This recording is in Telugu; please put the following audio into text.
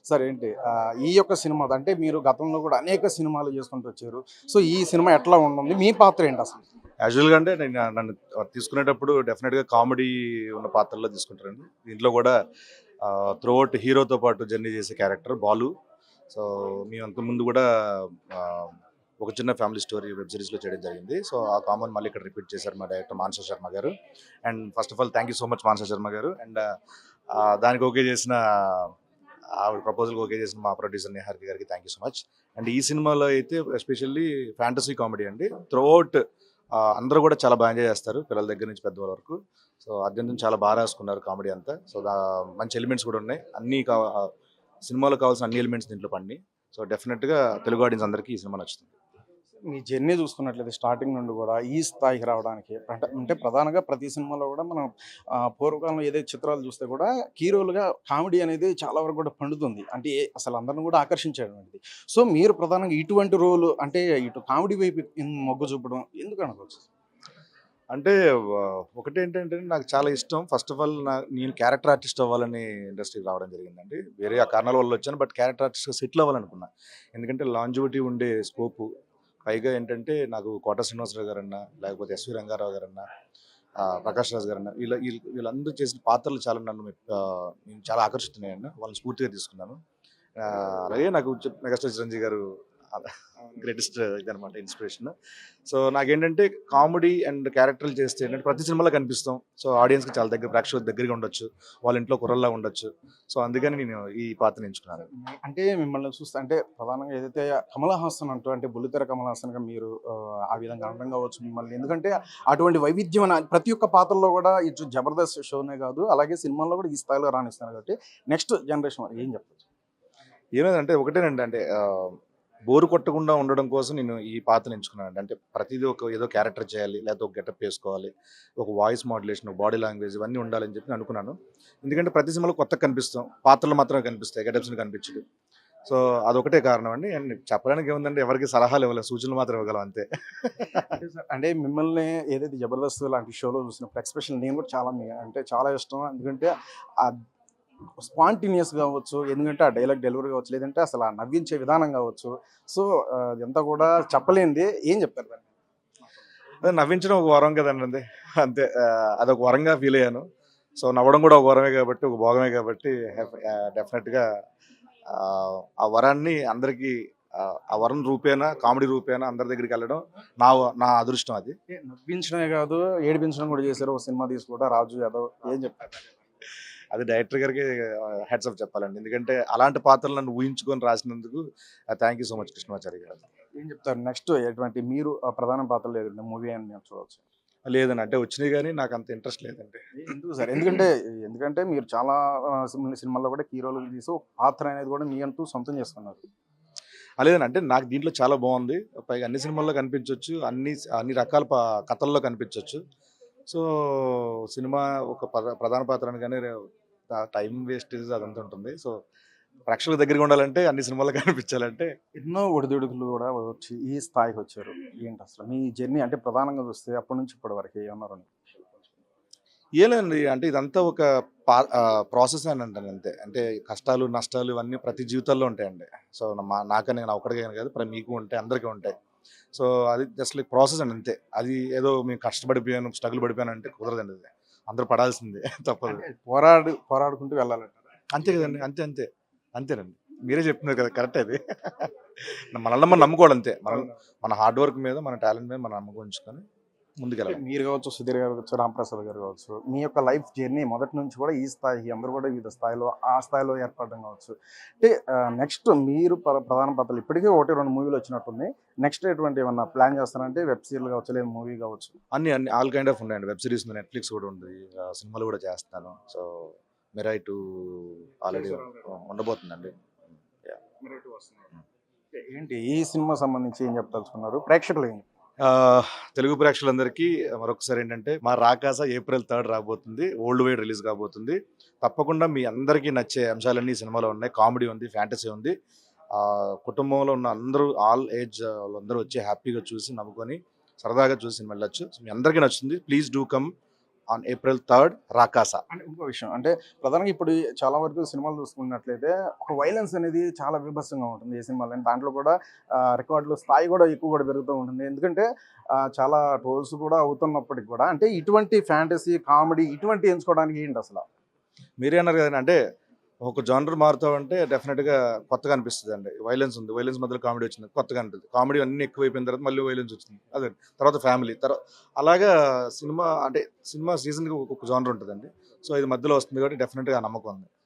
సార్ ఏంటి ఈ యొక్క సినిమా అంటే మీరు గతంలో కూడా అనేక సినిమాలు చేసుకుంటూ వచ్చారు. సో ఈ సినిమా ఎట్లా ఉంటుంది? మీ పాత్ర ఏంటి అసలు? యాక్చువల్‌గా అంటే నన్ను తీసుకునేటప్పుడు డెఫినిట్‌గా కామెడీ ఉన్న పాత్రల్లో తీసుకుంటారండి. దీంట్లో కూడా త్రూఅవుట్ హీరోతో పాటు జర్నీ చేసే క్యారెక్టర్ బాలు. సో మేము అంతకుముందు కూడా ఆహ్, ఒక చిన్న ఫ్యామిలీ స్టోరీ వెబ్ సిరీస్‌లో చేయడం జరిగింది. సో ఆ కామన్ మళ్ళీ ఇక్కడ రిపీట్ చేశారు మా director Manasa Sharma garu. And first of all thank you so much Manasa Sharma garu. And దానికి ఓకే చేసిన ఆవిడ ప్రపోజల్‌కి ఓకే చేసిన మా ప్రొడ్యూసర్ నిహారిక గారికి thank you so much. And ఈ సినిమాలో అయితే ఎస్పెషల్లీ ఫ్యాంటసీ కామెడీ అండి. త్రూఅవుట్ అందరూ కూడా చాలా బాగా ఎంజాయ్ చేస్తారు, పిల్లల దగ్గర నుంచి పెద్దవాళ్ళ వరకు. సో అద్యంతం చాలా బాగా రాసుకున్నారు కామెడీ అంతా. సో మంచి ఎలిమెంట్స్ కూడా ఉన్నాయి. సినిమాలో కావాల్సిన అన్ని ఎలిమెంట్స్ దీంట్లో పడినాయి. సో డెఫినెట్గా తెలుగు ఆడియన్స్ అందరికీ ఈ సినిమా నచ్చుతుంది. మీ జర్నీ చూసుకున్నట్లయితే స్టార్టింగ్ నుండి కూడా ఈ స్థాయికి రావడానికి అంటే ప్రధానంగా ప్రతి సినిమాలో కూడా మనం పూర్వకాలంలో ఏదైతే చిత్రాలు చూస్తే కూడా హీరోలుగా కామెడీ అనేది చాలా వరకు కూడా పండుతుంది. అంటే అసలు అందరిని కూడా ఆకర్షించేటువంటిది. సో మీరు ప్రధానంగా ఇటువంటి రోల్ అంటే ఇటు కామెడీ వైపు మొగ్గు చూపడం ఎందుకు అనుకోవచ్చు? అంటే ఒకటేంటంటే నాకు చాలా ఇష్టం. ఫస్ట్ ఆఫ్ ఆల్ నేను క్యారెక్టర్ ఆర్టిస్ట్ అవ్వాలని ఇండస్ట్రీకి రావడం జరిగిందండి. వేరే ఆ కారణాల వల్ల వచ్చాను. బట్ క్యారెక్టర్ ఆర్టిస్ట్‌గా సెటిల్ అవ్వాలనుకున్నా. ఎందుకంటే లాంజివిటీ ఉండే స్కోపు. పైగా ఏంటంటే నాకు కోట శ్రీనివాసరావు గారన్నా, లేకపోతే ఎస్వి రంగారావు గారన్నా, ప్రకాష్ రాజ్ గారన్నా వీళ్ళందరూ చేసిన పాత్రలు చాలా నేను చాలా ఆకర్షిస్తున్నాయండి. వాళ్ళని స్ఫూర్తిగా తీసుకున్నాను. అలాగే నాకు మెగాస్టార్ చిరంజీవి గారు గ్రేటెస్ట్ ఇదనమాట ఇన్స్పిరేషన్. సో నాకేంటంటే కామెడీ అండ్ క్యారెక్టర్లు చేస్తే ఏంటంటే ప్రతి సినిమాలో కనిపిస్తాం. సో ఆడియన్స్కి చాలా ప్రేక్షకులకు దగ్గరగా ఉండొచ్చు, వాళ్ళ ఇంట్లో కుర్రల్లా ఉండొచ్చు. సో అందుకని నేను ఈ పాత్రను ఎంచుకున్నాను. అంటే మిమ్మల్ని చూస్తే అంటే ప్రధానంగా ఏదైతే కమల్ హాసన్ అంటూ అంటే బుల్లితెర కమల్ హాసన్గా మీరు ఆ విధంగా అనడం కావచ్చు మిమ్మల్ని. ఎందుకంటే అటువంటి వైవిధ్యం ప్రతి ఒక్క పాత్రలో కూడా ఇటు జబర్దస్త్ షోనే కాదు, అలాగే సినిమాల్లో కూడా ఈ స్థాయిలో రాణిస్తున్నారు కాబట్టి నెక్స్ట్ జనరేషన్ వారు ఏం చెప్పచ్చు? ఏమైందంటే ఒకటేనండి, అంటే బోరు కొట్టకుండా ఉండడం కోసం నేను ఈ పాత్రను ఎంచుకున్నానండి. అంటే ప్రతిదీ ఏదో క్యారెక్టర్ చేయాలి, లేకపోతే ఒక గెటప్ వేసుకోవాలి, ఒక వాయిస్ మాడ్యులేషన్, బాడీ లాంగ్వేజ్ ఇవన్నీ ఉండాలని చెప్పి అనుకున్నాను. ఎందుకంటే ప్రతి సినిమాలో కొత్తగా కనిపిస్తాం, పాత్రలు మాత్రమే కనిపిస్తాయి, గెటప్స్ని కనిపించదు. సో అదొకటే కారణం అండి. అండ్ చెప్పడానికి ఏముందంటే ఎవరికి సలహాలు ఇవ్వలేము, సూచనలు మాత్రం ఇవ్వగలం అంతే. అంటే మిమ్మల్ని ఏదైతే జబర్దస్త్ లాంటి షోలో చూసినప్పుడు ఎక్స్పెషల్ నేను కూడా చాలా అంటే చాలా ఇష్టం. ఎందుకంటే ఆ స్పాంటేనియస్ కావచ్చు, ఎందుకంటే ఆ డైలాగ్ డెలివరీ కావచ్చు, లేదంటే అసలు ఆ నవ్వించే విధానం కావచ్చు. సో ఇదంతా కూడా చెప్పలేనిది. ఏం చెప్తారు దాన్ని? నవ్వించడం ఒక వరం కదండి, అంతే. అదొక వరంగా ఫీల్ అయ్యాను. సో నవ్వడం కూడా ఒక వరమే కాబట్టి, ఒక భోగమే కాబట్టి డెఫినెట్గా ఆ వరాన్ని అందరికీ, ఆ వరం రూపేణ కామెడీ రూపేణ అందరి దగ్గరికి వెళ్ళడం నా నా అదృష్టం అది. నవ్వించడమే కాదు, ఏడిపించడం కూడా చేశారు. ఒక సినిమా తీసుకుంటా రాజు యాదవ్. ఏం చెప్తారు? అది డైరెక్టర్ గారికి హెడ్స్ ఆఫ్ చెప్పాలండి. ఎందుకంటే అలాంటి పాత్రలు నన్ను ఊహించుకొని రాసినందుకు thank you so much Krishnamachari garu. ఏం చెప్తారు నెక్స్ట్ ఎటువంటి మీరు ప్రధాన పాత్రలు లేదండి మూవీ అని మేము చూడవచ్చు? లేదండి, అంటే వచ్చినాయి కానీ నాకు అంత ఇంట్రెస్ట్ లేదండి. ఎందుకు సార్? ఎందుకంటే మీరు చాలా సినిమాల్లో కూడా హీరోలు తీసి ఒక పాత్ర అనేది కూడా మీ అంటూ సొంతం చేసుకున్నారు. లేదండి, అంటే నాకు దీంట్లో చాలా బాగుంది. పైగా అన్ని సినిమాల్లో కనిపించవచ్చు, అన్ని అన్ని రకాల కథల్లో కనిపించవచ్చు. సో సినిమా ఒక ప్రధాన పాత్ర అనగానే టైం వేస్టేజ్ అదంతా ఉంటుంది. సో ప్రేక్షకుల దగ్గరగా ఉండాలంటే అన్ని సినిమాల్లో కనిపించాలంటే ఎన్నో ఒడిదుడుకులు కూడా వచ్చి ఈ స్థాయికి వచ్చారు. ఏంటి అసలు మీ జర్నీ అంటే ప్రధానంగా చూస్తే అప్పటి నుంచి ఇప్పటి వరకు ఏమన్నా ఏం లేదండి, అంటే ఇదంతా ఒక ప్రాసెస్ అని అంటాను అంతే. అంటే కష్టాలు నష్టాలు ఇవన్నీ ప్రతి జీవితాల్లో ఉంటాయండి. సో నాకనే నా ఒక్కడికైనా కాదు, మీకు ఉంటాయి, అందరికీ ఉంటాయి. సో అది జస్ట్ లైక్ ప్రాసెస్ అండి అంతే. అది ఏదో మేము కష్టపడిపోయాను, స్ట్రగుల్ పడిపోయాను అంటే కుదరదండి. అది అందరూ పడాల్సిందే, తప్పదు. పోరాడుకుంటూ వెళ్ళాలంటారు. అంతే కదండి, అంతే అంతే అంతేనండి. మీరే చెప్తున్నారు కదా, కరెక్ట్ అది. మనల్ని మనం నమ్ముకోవాలి అంతే. మన హార్డ్ వర్క్ మీద, మన టాలెంట్ మీద మనం నమ్మకం ఉంచుకొని ముందుకెళ్ళాలి. మీరు కావచ్చు, సుధీర్ గారు కావచ్చు, రాంప్రసాద్ గారు కావచ్చు, మీ యొక్క లైఫ్ జర్నీ మొదటి నుంచి కూడా ఈ స్థాయికి అందరూ కూడా వివిధ స్థాయిలో ఆ స్థాయిలో ఏర్పడడం కావచ్చు. అంటే నెక్స్ట్ మీరు ప్రధాన పాత్రలు ఇప్పటికే 1-2 మూవీలు వచ్చినట్టుంది. నెక్స్ట్ ఎటువంటి ఏమన్నా ప్లాన్ చేస్తారంటే వెబ్ సిరీస్ కావచ్చు, లేదా మూవీ కావచ్చు? అన్ని అన్ని ఆల్ కైండ్ ఆఫ్ ఉన్నాయండి. వెబ్ సిరీస్ ఉంది, నెట్ఫ్లిక్స్ కూడా ఉంది, సినిమాలు కూడా చేస్తాను. సో మిరాయి 2 ఆల్రెడీ ఉండబోతుందండి. ఏంటి ఈ సినిమా సంబంధించి ఏం చెప్పదలుచుకున్నారు ప్రేక్షకులు? తెలుగు ప్రేక్షకులందరికీ మరొకసారి ఏంటంటే, మా రాకాస April 3 రాబోతుంది, వరల్డ్ వైడ్ రిలీజ్ కాబోతుంది. తప్పకుండా మీ అందరికీ నచ్చే అంశాలన్నీ ఈ సినిమాలో ఉన్నాయి. కామెడీ ఉంది, ఫ్యాంటసీ ఉంది. కుటుంబంలో ఉన్న అందరూ ఆల్ ఏజ్ వాళ్ళందరూ వచ్చి హ్యాపీగా చూసి నవ్వుకొని సరదాగా చూసి వెళ్ళొచ్చు. మీ అందరికీ నచ్చుతుంది. Please do come on April 3rd రాకాస. అంటే ఇంకో విషయం అంటే ప్రధానంగా ఇప్పుడు చాలా వరకు సినిమాలు చూసుకున్నట్లయితే ఒక వైలెన్స్ అనేది చాలా బీభత్సంగా ఉంటుంది ఏ సినిమాలో దాంట్లో కూడా రికార్డులు స్థాయి కూడా ఎక్కువ కూడా పెరుగుతూ ఉంటుంది ఎందుకంటే చాలా ట్రోల్స్ కూడా అవుతున్నప్పటికి కూడా అంటే ఇటువంటి ఫ్యాంటసీ కామెడీ ఇటువంటి ఎంచుకోవడానికి ఏంటి అసలు మీరే అన్నారు కదండి, అంటే ఒక జానర్ మారుతామంటే డెఫినెట్గా కొత్తగా అనిపిస్తుంది అండి. వైలెన్స్ ఉంది, వైలెన్స్ మధ్యలో కామెడీ వచ్చింది, కొత్తగా అనిపిస్తుంది. కామెడీ అన్ని ఎక్కువైపోయిన తర్వాత మళ్ళీ వైలెన్స్ వచ్చింది, అదే తర్వాత ఫ్యామిలీ తర్వాత అలాగా సినిమా అంటే సినిమా సీజన్కి ఒక్కొక్క జానర్ ఉంటుందండి. సో ఇది మధ్యలో వస్తుంది కాబట్టి డెఫినెట్గా ఆ నమ్మకం ఉంది.